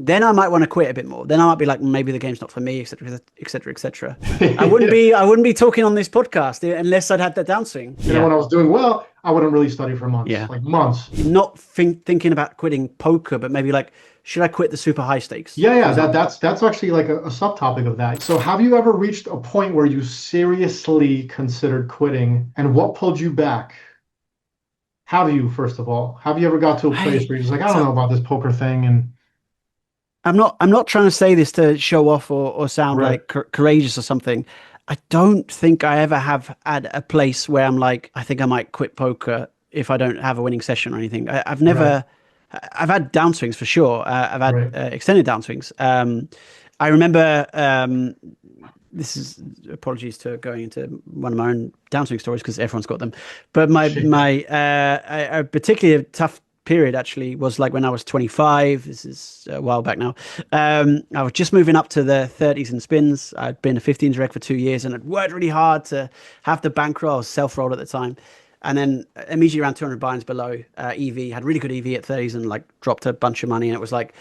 then I might want to quit a bit more. Then I might be like, maybe the game's not for me, etc., etc., etc. I wouldn't be talking on this podcast unless I'd had that downswing. Yeah, When I was doing well, I wouldn't really study for months, yeah. like months. Not thinking about quitting poker, but maybe like, should I quit the super high stakes, Yeah, for yeah, example? that's actually like a subtopic of that. So have you ever reached a point where you seriously considered quitting, and what pulled you back? Have you, first of all, have you ever got to a place I where you're just like, I don't so know about this poker thing, and I'm not trying to say this to show off or sound right, like courageous or something. I don't think I ever have had a place where I'm like, I think I might quit poker if I don't have a winning session or anything. I've right, never. I've had downswings for sure. I've had right. extended downswings. I remember. This is apologies to going into one of my own downswing stories because everyone's got them. But a particularly tough period actually was like when I was 25. This is a while back now. I was just moving up to the 30s in spins. I'd been a 15s reg for 2 years and I'd worked really hard to have the bankroll. I was self-rolled at the time. And then immediately around 200 binds below, EV had really good EV at 30s and like dropped a bunch of money. And it was like,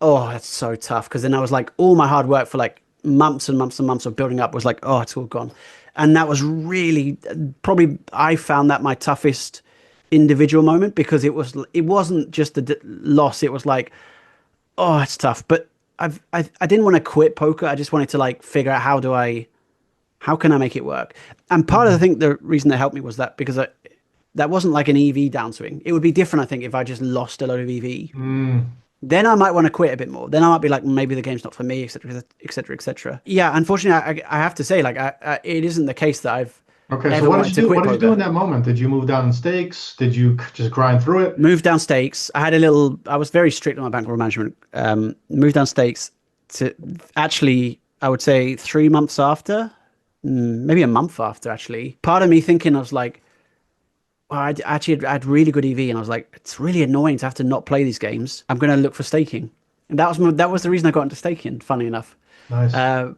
oh, that's so tough. Because then I was like, all my hard work for like months and months and months of building up was like, oh, it's all gone. And that was really probably, I found that my toughest individual moment because it wasn't just a loss. It was like, oh, it's tough. But I didn't want to quit poker. I just wanted to like figure out how can I make it work? And part of Mhm. the reason that helped me was that because that wasn't like an EV downswing. It would be different, I think, if I just lost a load of EV. Mm. Then I might want to quit a bit more. Then I might be like, maybe the game's not for me, etc., etc., etc. Yeah, unfortunately, I have to say, like, it isn't the case that I've Okay, so ever what did wanted you to do? quit What did you do poker. in that moment? Did you move down in stakes? Did you just grind through it? Moved down stakes. I was very strict on my bankroll management. Moved down stakes to actually, I would say 3 months after, maybe a month after, actually. Part of me thinking, I was like, well, I had really good EV, and I was like, it's really annoying to have to not play these games. I'm going to look for staking, and that was the reason I got into staking. Funny enough, Nice.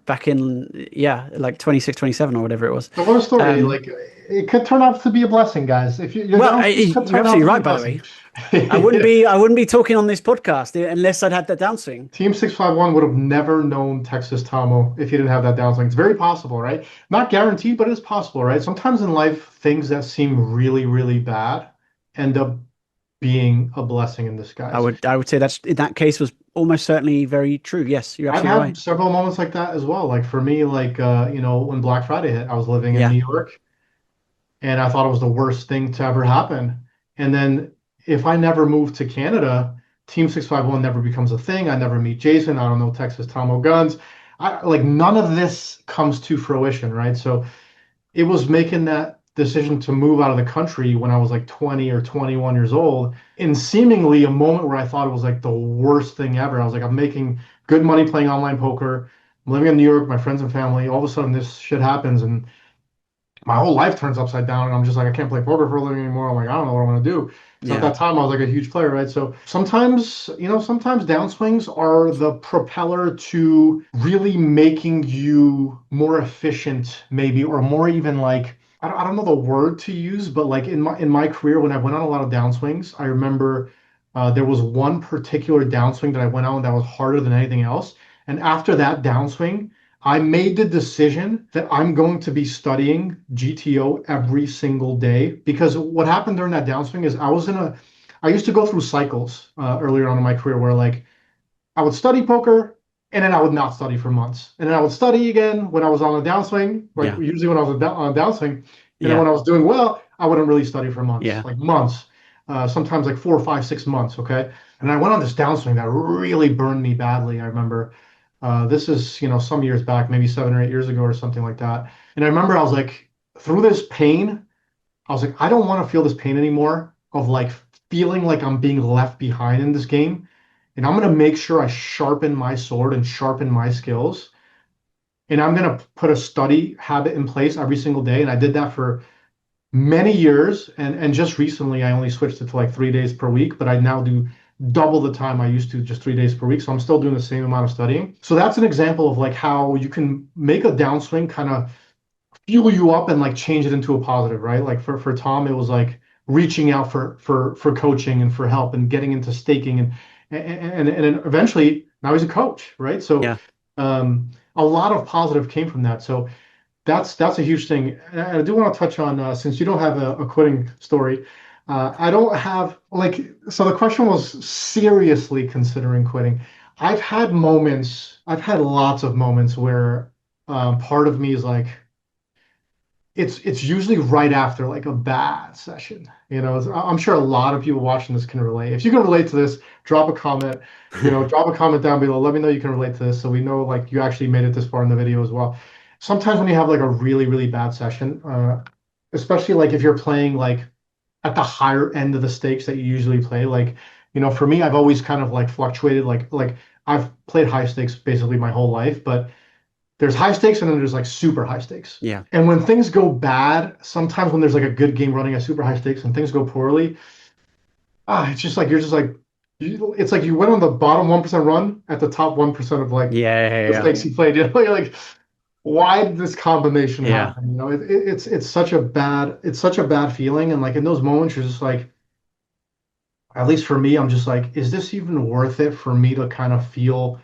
back in yeah, like 26, 27 or whatever it was. So what a story. Um, Like it could turn out to be a blessing, guys. If your well, downfalls could you're turn out absolutely to be a right, by the blessing. way. I wouldn't be talking on this podcast unless I'd had that downswing. Team 651 would have never known Texas Tomo if he didn't have that downswing. It's very possible, right? Not guaranteed, but it is possible, right? Sometimes in life, things that seem really, really bad end up being a blessing in I disguise. would I would say that's in that case was almost certainly very true. Yes, you're I've absolutely had right. several moments like that as well. Like for me, like when Black Friday hit, I was living in Yeah, New York and I thought it was the worst thing to ever happen. And then if I never moved to Canada, Team 651 never becomes a thing. I never meet Jason. I don't know Texas Tomo Guns. I like none of this comes to fruition, right? So it was making that decision to move out of the country when I was like 20 or 21 years old, in seemingly a moment where I thought it was like the worst thing ever. I was like, I'm making good money playing online poker. I'm living in New York, my friends and family. All of a sudden, this shit happens, and my whole life turns upside down, and I'm just like, I can't play poker for a living anymore. I'm like, I don't know what I'm gonna do. So at yeah. that time, I was like a huge player, right? So sometimes, sometimes downswings are the propeller to really making you more efficient, maybe, or more even like I don't know the word to use, but like in my career, when I went on a lot of downswings, I remember there was one particular downswing that I went on that was harder than anything else. And after that downswing, I made the decision that I'm going to be studying GTO every single day because what happened during that downswing is I used to go through cycles earlier on in my career where like I would study poker and then I would not study for months. And then I would study again when I was on a downswing, like Yeah, usually when I was on a downswing. And then yeah, when I was doing well, I wouldn't really study for months, yeah. like months, sometimes like 4, 5, 6 months. Okay. And I went on this downswing that really burned me badly. I remember this is, some years back, maybe 7 or 8 years ago or something like that. And I remember I was like, through this pain, I was like, I don't want to feel this pain anymore of like feeling like I'm being left behind in this game. And I'm going to make sure I sharpen my sword and sharpen my skills. And I'm going to put a study habit in place every single day. And I did that for many years. And just recently, I only switched it to like 3 days per week, but I now do double the time I used to, just 3 days per week. So I'm still doing the same amount of studying. So that's an example of like how you can make a downswing kind of fuel you up and like change it into a positive, right? Like for Tom, it was like reaching out for coaching and for help and getting into staking and then eventually now he's a coach, right? So Yeah. a lot of positive came from that. So that's a huge thing. And I do want to touch on since you don't have a quitting story, I don't have like so the question was seriously considering quitting. I've had lots of moments where part of me is like it's usually right after like a bad session. I'm sure a lot of people watching this can relate. If you can relate to this, drop a comment. Drop a comment down below. Let me know you can relate to this, so we know like you actually made it this far in the video as well. Sometimes when you have like a really really bad session, especially like if you're playing like at the higher end of the stakes that you usually play, like for me, I've always kind of like fluctuated. Like I've played high stakes basically my whole life, but there's high stakes and then there's like super high stakes. Yeah. And when things go bad, sometimes when there's like a good game running at super high stakes and things go poorly, it's just like you're just like it's like you went on the bottom 1% run at the top 1% of like Yeah. the Yeah. stakes you played. You're like, why did this combination Yeah. happen? It's such a bad feeling. And like in those moments, you're just like, at least for me, I'm just like, is this even worth it for me to kind of feel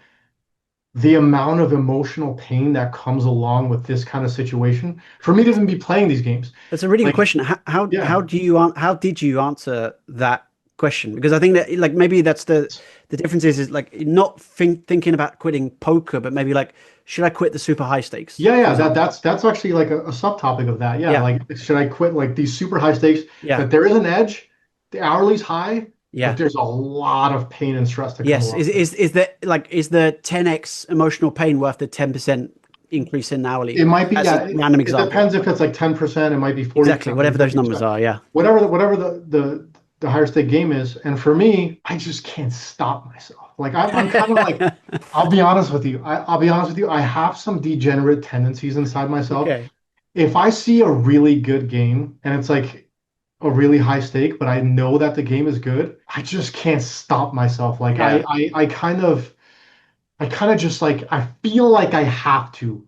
the amount of emotional pain that comes along with this kind of situation for me to even be playing these games? That's a really good Like, question. How yeah, do you how did you answer that question? Because I think that like maybe that's the difference is like not thinking about quitting poker, but maybe like should I quit the super high stakes, yeah, for yeah. example? That's actually like a subtopic of that. Yeah, Yeah, like should I quit like these super high stakes yeah, that there is an edge, the hourly's high, but yeah. there's a lot of pain and stress to come Yes. along. Is the 10x emotional pain worth the 10% increase in hourly? It might be, As a yeah. random It example. depends if it's like 10%, it might be Exactly. 40%, Whatever maybe those numbers 50%, are. Yeah. whatever the higher stake game is. And for me, I just can't stop myself. Like I'm kind of like, I'll be honest with you. I'll be honest with you. I have some degenerate tendencies inside myself. Okay. If I see a really good game and it's like a really high stake, but I know that the game is good, I just can't stop myself. Like Yeah. I kind of just like I feel like I have to.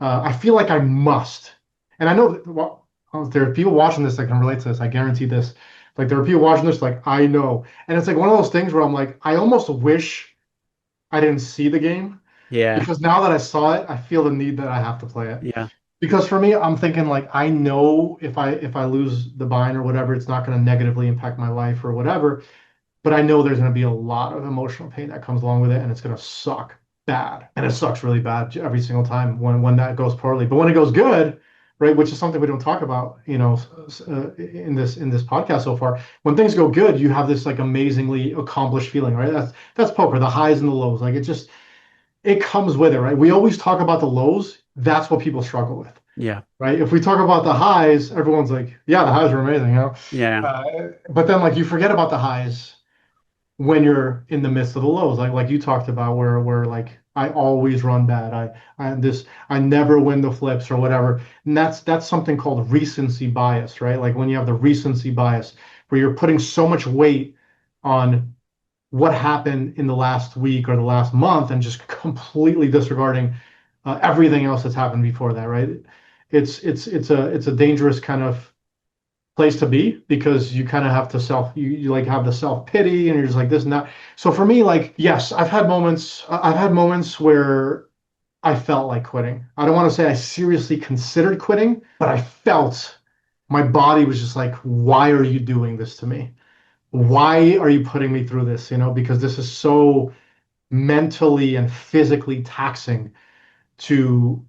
I feel like I must. And I know that, well, there are people watching this that can relate to this. I guarantee this. Like there are people watching this like I know. And it's like one of those things where I'm like I almost wish I didn't see the game Yeah. because now that I saw it, I feel the need that I have to play it. Yeah. Because for me, I'm thinking like I know if I lose the bind or whatever, it's not going to negatively impact my life or whatever. But I know there's going to be a lot of emotional pain that comes along with it, and it's going to suck bad, and it sucks really bad every single time when that goes poorly. But when it goes good, right, which is something we don't talk about, in this podcast so far. When things go good, you have this like amazingly accomplished feeling, right? That's poker, the highs and the lows. Like it comes with it, right? We always talk about the lows. That's what people struggle with, Yeah. right? If we talk about the highs, everyone's like, yeah, the highs are amazing, Yeah. but then like you forget about the highs when you're in the midst of the lows, like you talked about, where like I always run bad. I never win the flips or whatever. And that's something called recency bias, right? Like when you have the recency bias where you're putting so much weight on what happened in the last week or the last month and just completely disregarding everything else that's happened before that, right? It's a dangerous kind of place to be because you kind of have to you like have the self pity and you're just like this and that. So for me, like yes, I've had moments where I felt like quitting. I don't want to say I seriously considered quitting, but I felt my body was just like, why are you doing this to me? Why are you putting me through this? Because this is so mentally and physically taxing to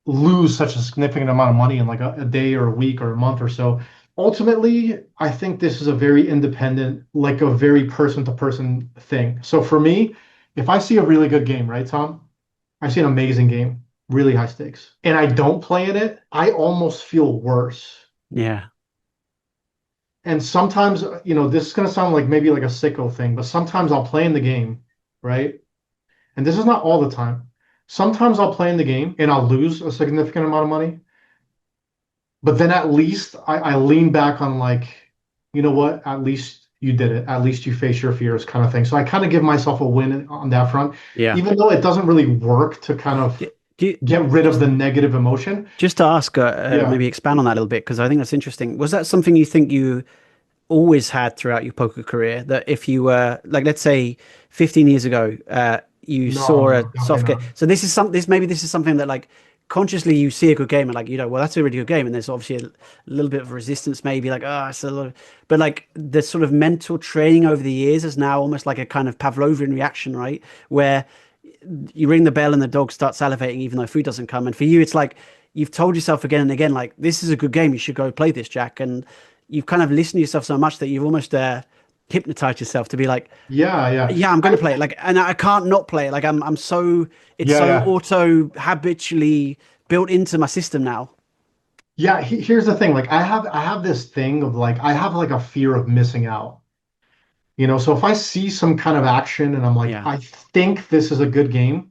lose such a significant amount of money in like a day or a week or a month or so. Ultimately, I think this is a very independent, like a very person to person thing. So for me, if I see a really good game, right, Tom? I see an amazing game, really high stakes, and I don't play in it, I almost feel worse. Yeah. And sometimes, this is going to sound like maybe like a sicko thing, but sometimes I'll play in the game, right? And this is not all the time. Sometimes I'll play in the game and I'll lose a significant amount of money. But then at least I lean back on like, you know what? At least you did it. At least you face your fears kind of thing. So I kind of give myself a win on that front, Yeah. even though it doesn't really work to kind Do, of do you, get rid of just the negative emotion. just to ask, Yeah. maybe expand on that a little bit because I think that's interesting. Was that something you think you always had throughout your poker career? That if you were like, let's say, 15 years ago, you No, saw a no, definitely soft game. not. So this is something that like consciously you see a good game and like, well, that's a really good game. And there's obviously a little bit of resistance, maybe like, oh, it's a little, but like the sort of mental training over the years is now almost like a kind of Pavlovian reaction, right? Where you ring the bell and the dog starts salivating even though food doesn't come. And for you, it's like you've told yourself again and again, like, this is a good game. You should go play this, Jack. And you've kind of listened to yourself so much that you've almost hypnotized yourself to be like, Yeah, yeah. yeah, I'm going to play it. Like, and I can't not play it. Like, it's Yeah, so yeah. auto habitually built into my system now. Yeah, here's the thing. Like I have this thing of like I have like a fear of missing out. So if I see some kind of action and I'm like, Yeah. I think this is a good game,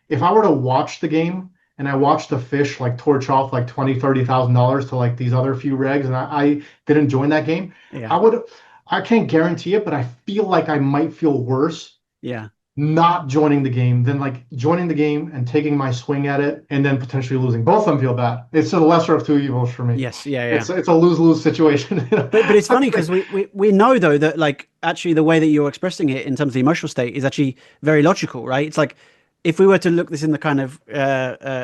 if I were to watch the game and I watched the fish like torch off like 20, $30,000 to like these other few regs and I didn't join that game, Yeah. I would I can't guarantee it, but I feel like I might feel worse Yeah. not joining the game than like joining the game and taking my swing at it and then potentially losing. Both of them feel bad. It's the lesser of two evils for me. Yes. Yeah. Yeah. It's a lose-lose situation. But it's funny Like, because we know though that like actually the way that you're expressing it in terms of the emotional state is actually very logical, right? It's like if we were to look this in the kind of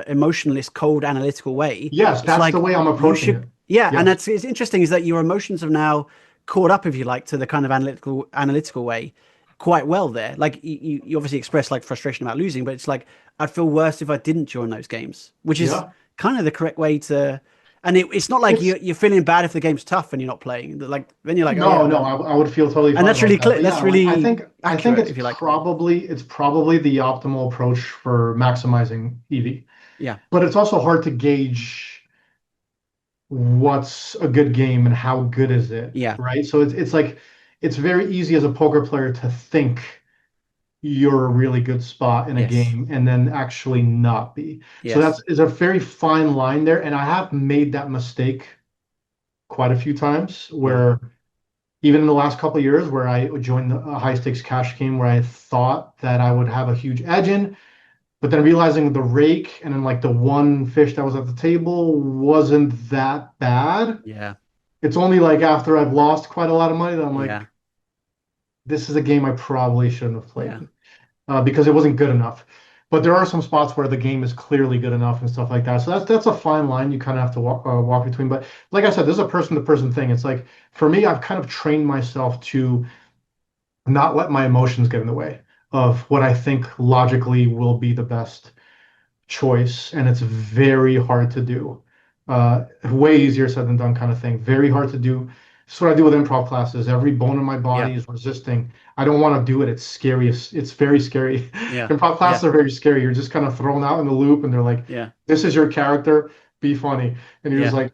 emotionalist, cold, analytical way, yes, it's that's the like way I'm you approaching should, it. yeah. And Yes. that's it's interesting is that your emotions have now caught up, if you like, to the kind of analytical way quite well there. Like you obviously express like frustration about losing, but it's like I'd feel worse if I didn't join those games, which is Yeah. kind of the correct way to. And it's not like It's you're feeling bad if the game's tough and you're not playing. Like then you're like, oh yeah, no, no, but I would feel totally and fine that's about really that. clear. But yeah, That's like really I think accurate, if you like. it's probably the optimal approach for maximizing EV. Yeah, But it's also hard to gauge what's a good game and how good is it, yeah, right? So it's like it's very easy as a poker player to think you're a really good spot in a yes, game and then actually not be. So that's yes, is a very fine line there. And I have made that mistake quite a few times yeah, where even in the last couple of years where I joined a high stakes cash game where I thought that I would have a huge edge in, but then realizing the rake and then like the one fish that was at the table wasn't that bad. yeah, It's only like after I've lost quite a lot of money that I'm like, yeah, this is a game I probably shouldn't have yeah. played because it wasn't good enough. But there are some spots where the game is clearly good enough and stuff like that. So that's a fine line you kind of have to walk between. But like I said, this is a person to person thing. It's like for me, I've kind of trained myself to not let my emotions get in the way of what I think logically will be the best choice, and it's very hard to do. Way easier said than done kind of thing. Very hard to do. That's what I do with improv classes. Every bone in my Yeah, body is resisting. I don't want to do it. It's scary. It's very scary. yeah, Improv yeah, classes are very scary. You're just kind of thrown out in the loop, and they're like, yeah, "This is your character. Be funny." And you're just yeah. like,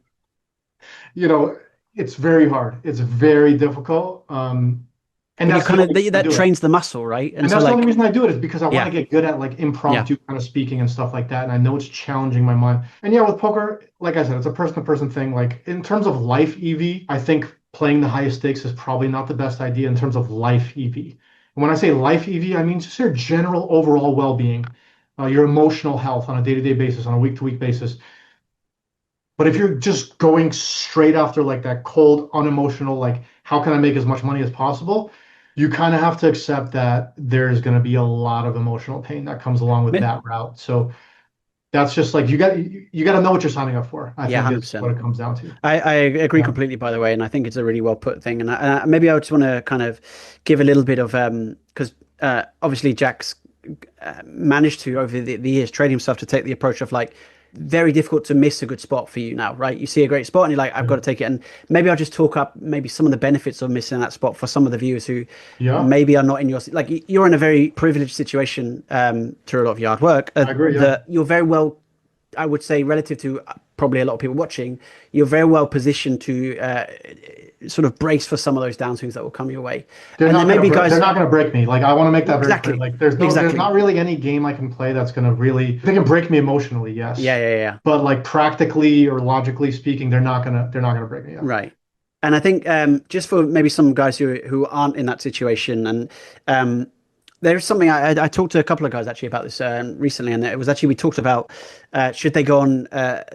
you know, it's very hard. It's very difficult. And But you that's the kind of only reason I that do it. trains the muscle, right? And And so that's the only like, reason I do it is because I want to yeah, get good at like yeah, impromptu kind of speaking and stuff like that. And I know it's challenging my mind. And yeah, with poker, like I said, it's a person to person thing. Like in terms of life EV, I think playing the highest stakes is probably not the best idea in terms of life EV. And when I say life EV, I mean just your general overall well-being, your emotional health on a day-to-day basis, on a week-to-week basis. But if you're just going straight after like that cold, unemotional, like how can I make as much money as possible? You kind of have to accept that there's going to be a lot of emotional pain that comes along with yeah, that route. So that's just like you got to know what you're signing up for, I yeah, think is what 100%. it comes down to. I agree Yeah. completely, by the way, and I think it's a really well put thing. And maybe I just want to kind of give a little bit of because obviously Jack's managed to over the years train himself to take the approach of like very difficult to miss a good spot for you now, right? You see a great spot and you're like, I've got to take it. And maybe I'll just talk up maybe some of the benefits of missing that spot for some of the viewers who Yeah, maybe are not in your like you're in a very privileged situation through a lot of your hard work I agree. Yeah. that you're very well I would say, relative to probably a lot of people watching, you're very well positioned to sort of brace for some of those downswings that will come your way. And then maybe They're guys, not gonna break me. Like I want to make that very clear. exactly, Like there's exactly, not really any game I can play that's gonna really they can break me emotionally, yeah, yes. yeah, yeah, But like practically or logically speaking, they're not gonna break me up. right. And I think just for maybe some guys who aren't in that situation, and um, there's something I talked to a couple of guys actually about this recently, and it was actually we talked about should they go on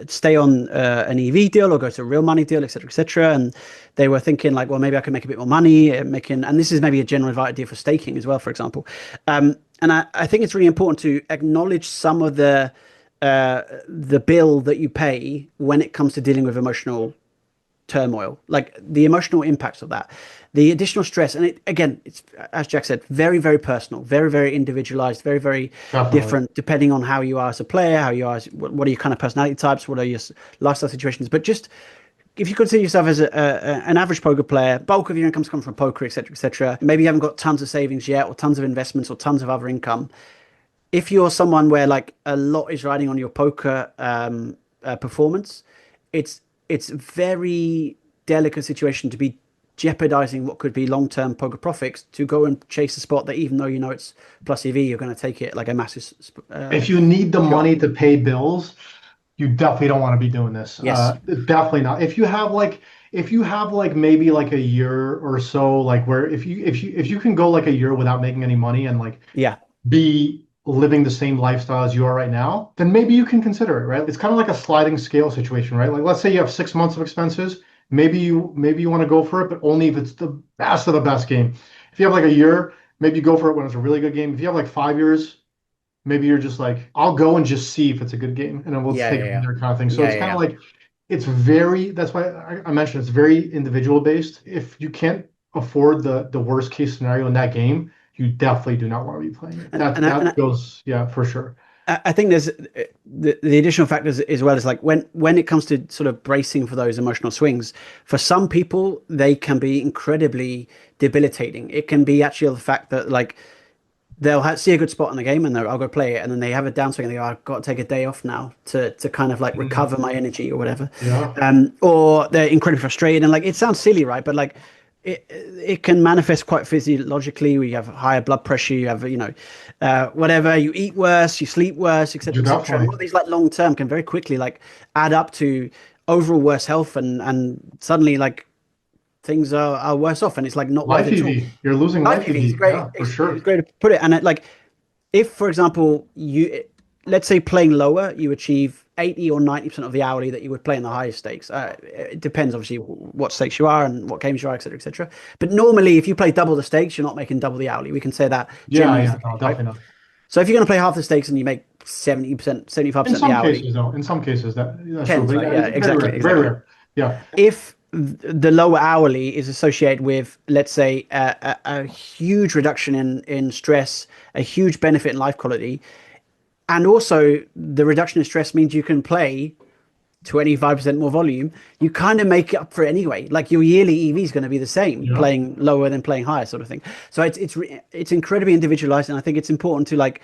stay on an EV deal or go to a real money deal, etc., etc. And they were thinking like, well, maybe I can make a bit more money making, and this is maybe a general idea for staking as well, for example. And I think it's really important to acknowledge some of the bill that you pay when it comes to dealing with emotional turmoil, like the emotional impacts of that, the additional stress. And again, it's, as Jack said, very, very personal, very, very individualized, very, very Definitely. different depending on how you are as a player, how you are, what are your kind of personality types, what are your lifestyle situations. But just if you consider yourself as an average poker player, bulk of your income's come from poker, etc., etc. Maybe you haven't got tons of savings yet, or tons of investments, or tons of other income. If you're someone where like a lot is riding on your poker performance, it's it's a very delicate situation to be jeopardizing what could be long-term poker profits to go and chase a spot that even though you know it's plus EV, you're going to take it like a massive If you need the shot. money to pay bills, you definitely don't want to be doing this. Yes. Definitely not. If you have like maybe like a year or so, like where if you can go like a year without making any money and like Yeah. be living the same lifestyle as you are right now, then maybe you can consider it, right? It's kind of like a sliding scale situation, right? Like let's say you have 6 months of expenses, maybe you want to go for it, but only if it's the best of the best game. If you have like a year, maybe you go for it when it's a really good game. If you have like 5 years, maybe you're just like, I'll go and just see if it's a good game, and then we'll just Yeah. take Yeah. it from Yeah. there kind of thing. So Yeah. it's Yeah. kind of Yeah. like that's why I mentioned it's very individual based. If you can't afford the worst case scenario in that game, you definitely do not want to be playing it. And That and I, and that goes, yeah, for sure. I think there's the additional factors as well as like when it comes to sort of bracing for those emotional swings, for some people they can be incredibly debilitating. It can be actually the fact that like they'll see a good spot in the game and I'll go play it, and then they have a downswing and they go, I've got to take a day off now to kind of like Mhm. recover my energy or whatever. Yeah. Or they're incredibly frustrated, and like it sounds silly, right? But like it can manifest quite physiologically. We have higher blood pressure, you have whatever, you eat worse, you sleep worse, You etc., etc. And definitely. all these like long term can very quickly like add up to overall worse health, and suddenly like things are worse off, and it's like not worth Life it at all. EV. You're losing Life life EV is EV. great. Yeah, for It's sure. great to put it. And it, like, if for example you, let's say playing lower, you achieve 80 or 90% of the hourly that you would play in the highest stakes. It depends obviously what stakes you are and what games you are, etc., etc. But normally, if you play double the stakes, you're not making double the hourly. We can say that Yeah, generally is yeah, the no, case, right? definitely not. So if you're going to play half the stakes and you make 70%, In 75% of the some hourly, cases, though, in some cases that's true, depends, but right? yeah, Yeah, it's very exactly, rare, very exactly. rare. Yeah. If the lower hourly is associated with, let's say, a huge reduction in stress, a huge benefit in life quality, and also the reduction in stress means you can play 25% more volume, you kind of make it up for it anyway. Like your yearly EV is going to be the same, Yeah. playing lower than playing higher, sort of thing. So it's incredibly individualized, and I think it's important to like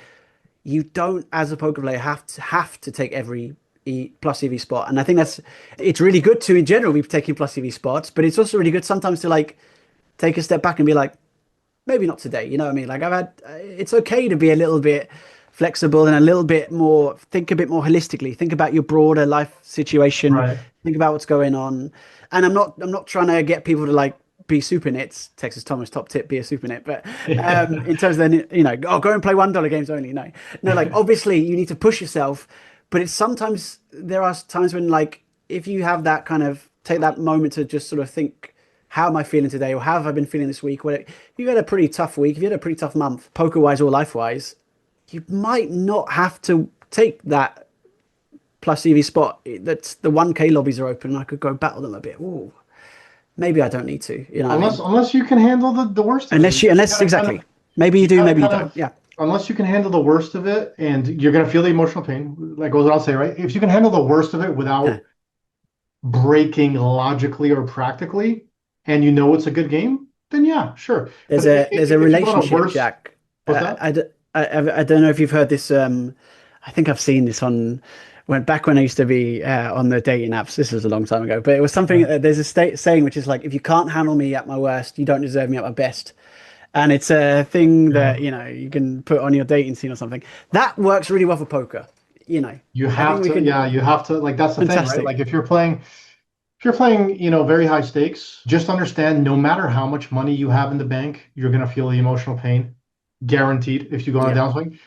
you don't, as a poker player, have to take every plus EV spot. And I think that's it's really good to in general be taking plus EV spots, but it's also really good sometimes to like take a step back and be like, maybe not today. You know what I mean? Like it's okay to be a little bit flexible and a little bit more, think a bit more holistically, think about your broader life situation, Right. think about what's going on. And I'm not trying to get people to like be super nits. Texas Thomas top tip, be a super nit. But in terms of then, oh, go and play $1 games only. No, no, like obviously you need to push yourself, but it's sometimes there are times when like if you have that kind of take that moment to just sort of think, how am I feeling today, or how have I been feeling this week? Well, if you had a pretty tough week, if you had a pretty tough month, poker wise or life wise, you might not have to take that plus EV spot. That's the 1K lobbies are open. And I could go battle them a bit. Ooh, maybe I don't need to. You know what I Unless mean? unless you can handle the worst of it. Unless exactly. Maybe you You do, gotta maybe you kind don't. of Yeah. unless you can handle the worst of it and you're gonna feel the emotional pain, like goes without say, right? If you can handle the worst of it Yeah. without breaking logically or practically, and you know it's a good game, then yeah, sure. There's But a if you go on a relationship, worse, Jack. what's that? I don't know if you've heard this. I think I've seen this on when I used to be on the dating apps. This was a long time ago, but it was something. Yeah. There's a saying which is like, if you can't handle me at my worst, you don't deserve me at my best. And it's a thing Yeah. that you can put on your dating scene or something. That works really well for poker. You I think have we to, can. yeah, you have to, like, that's the thing, right? Fantastic. Like, if you're playing, very high stakes, just understand no matter how much money you have in the bank, you're going to feel the emotional pain, guaranteed, if you go on a Yeah. downswing.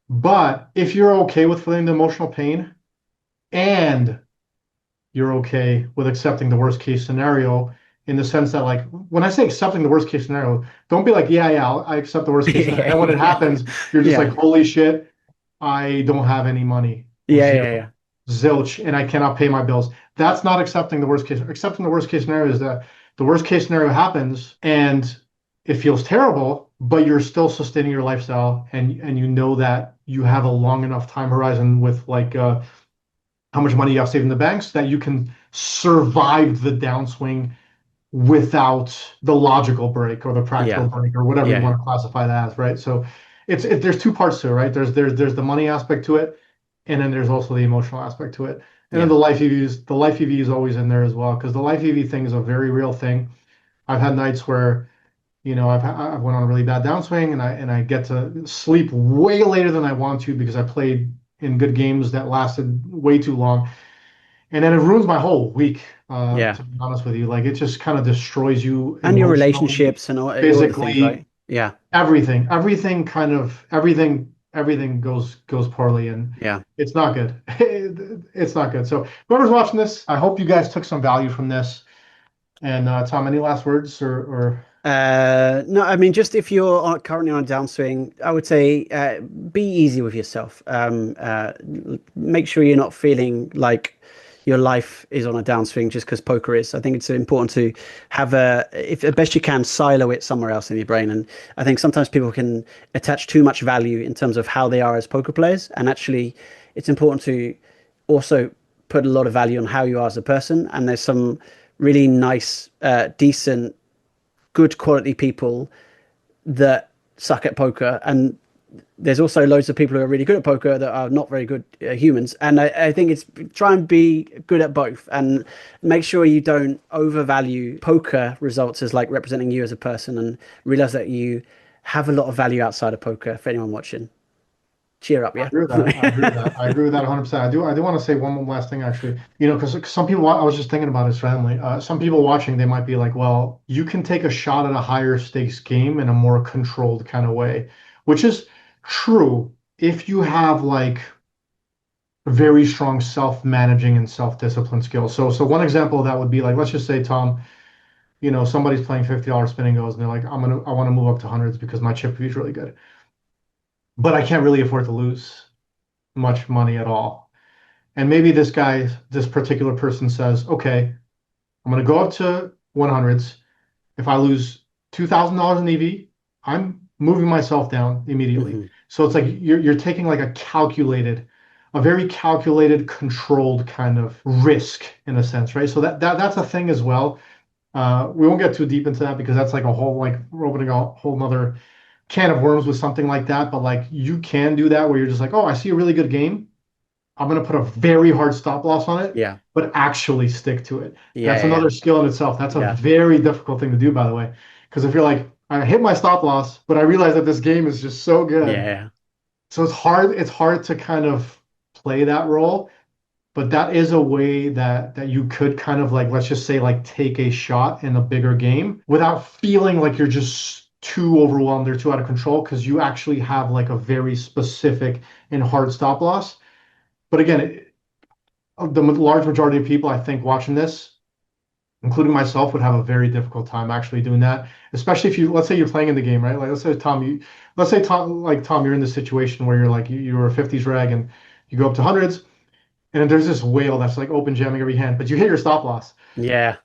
But if you're okay with feeling the emotional pain and you're okay with accepting the worst case scenario in the sense that like when I say accepting the worst case scenario, don't be like, yeah, yeah, I accept the worst case scenario. And Yeah, then when it yeah, happens, you're just like, yeah, holy shit, I don't have any money, yeah, zero, yeah, yeah, zilch, and I cannot pay my bills. That's not accepting the worst case. Accepting the worst case scenario is that the worst case scenario happens and it feels terrible, but you're still sustaining your lifestyle and you know that you have a long enough time horizon with like how much money you have saved in the banks that you can survive the downswing without the logical break or the practical yeah, break or whatever you yeah, want to classify that as, right? So there's two parts to it, right? There's the money aspect to it, and then there's also the emotional aspect to it. And then yeah, the life EV is always in there as well because the life EV thing is a very real thing. I've had nights where I've went on a really bad downswing and I get to sleep way later than I want to because I played in good games that lasted way too long, and then it ruins my whole week. yeah. To be honest with you, like it just kind of destroys you And your emotionally, relationships and all the things, physically, right? Yeah, everything kind of everything goes poorly, and yeah. it's not good. It's not good. So whoever's watching this, I hope you guys took some value from this. And Tom, any last words or No, I mean, just if you're currently on a downswing, I would say be easy with yourself. Make sure you're not feeling like your life is on a downswing just because poker is. I think it's important to have if the best you can, silo it somewhere else in your brain. And I think sometimes people can attach too much value in terms of how they are as poker players. And actually, it's important to also put a lot of value on how you are as a person. And there's some really nice, decent good quality people that suck at poker, and there's also loads of people who are really good at poker that are not very good humans. And I think it's try and be good at both, and make sure you don't overvalue poker results as like representing you as a person, and realize that you have a lot of value outside of poker. For anyone watching, cheer up, I yeah. agree with that. I agree with that. I agree with that 100%. I do want to say one more last thing, actually. Because some people, I was just thinking about this randomly. Some people watching, they might be like, well, you can take a shot at a higher stakes game in a more controlled kind of way, which is true if you have like very strong self-managing and self-discipline skills. So one example of that would be like, let's just say, Tom, somebody's playing $50 spinning goes and they're like, I want to move up to hundreds because my chip fee is really good, but I can't really afford to lose much money at all. And maybe this particular person says, okay, I'm going to go up to 100s. If I lose $2,000 in EV, I'm moving myself down immediately. Hmm. So it's like you're taking like a very calculated, controlled kind of risk in a sense, right? So that's a thing as well. We won't get too deep into that because that's like a whole like we're opening a whole nother can of worms with something like that. But like you can do that where you're just like, oh, I see a really good game. I'm going to put a very hard stop loss on it, Yeah, but actually stick to it. yeah, That's yeah, another skill in itself. That's a yeah, very difficult thing to do, by the way. Because if you're like, I hit my stop loss, but I realize that this game is just so yeah, good. yeah, So it's hard to kind of play that role. But that is a way that you could kind of like, let's just say like take a shot in a bigger game without feeling like you're just too overwhelmed or too out of control because you actually have like a very specific and hard stop loss. But again, the large majority of people, I think, watching this, including myself, would have a very difficult time actually doing that. Especially if let's say you're playing in the game, right? Like let's say Tom, like Tom, you're in this situation where you're like you're a 50s reg and you go up to hundreds, and then there's this whale that's like open jamming every hand, but you hit your stop loss. yeah.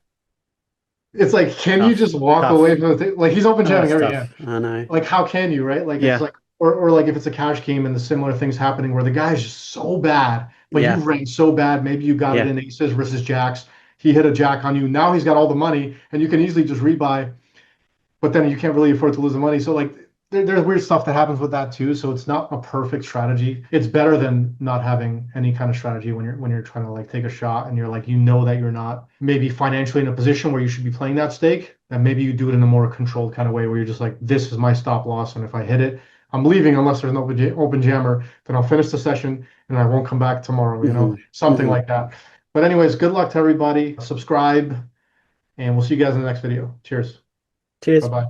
It's like, can you Tough, just walk away tough. from the thing? Like he's open Oh, jamming that's every hand. tough. I know. Like how can you, right? Like it's Yeah, like or like if it's a cash game and the similar things happening where the guy is just so bad, but you yeah, ranked so bad, maybe you got it yeah, in aces versus jacks. He hit a jack on you. Now he's got all the money and you can easily just rebuy, but then you can't really afford to lose the money. So like there's weird stuff that happens with that too. So it's not a perfect strategy. It's better than not having any kind of strategy when you're trying to like take a shot and you're like that you're not maybe financially in a position where you should be playing that stake. And maybe you do it in a more controlled kind of way where you're just like, this is my stop loss, and if I hit it, I'm leaving unless there's an open jammer. Then I'll finish the session and I won't come back tomorrow. hmm, Something hmm. like that. But anyways, good luck to everybody. Subscribe, and we'll see you guys in the next video. Cheers. Bye Cheers. bye.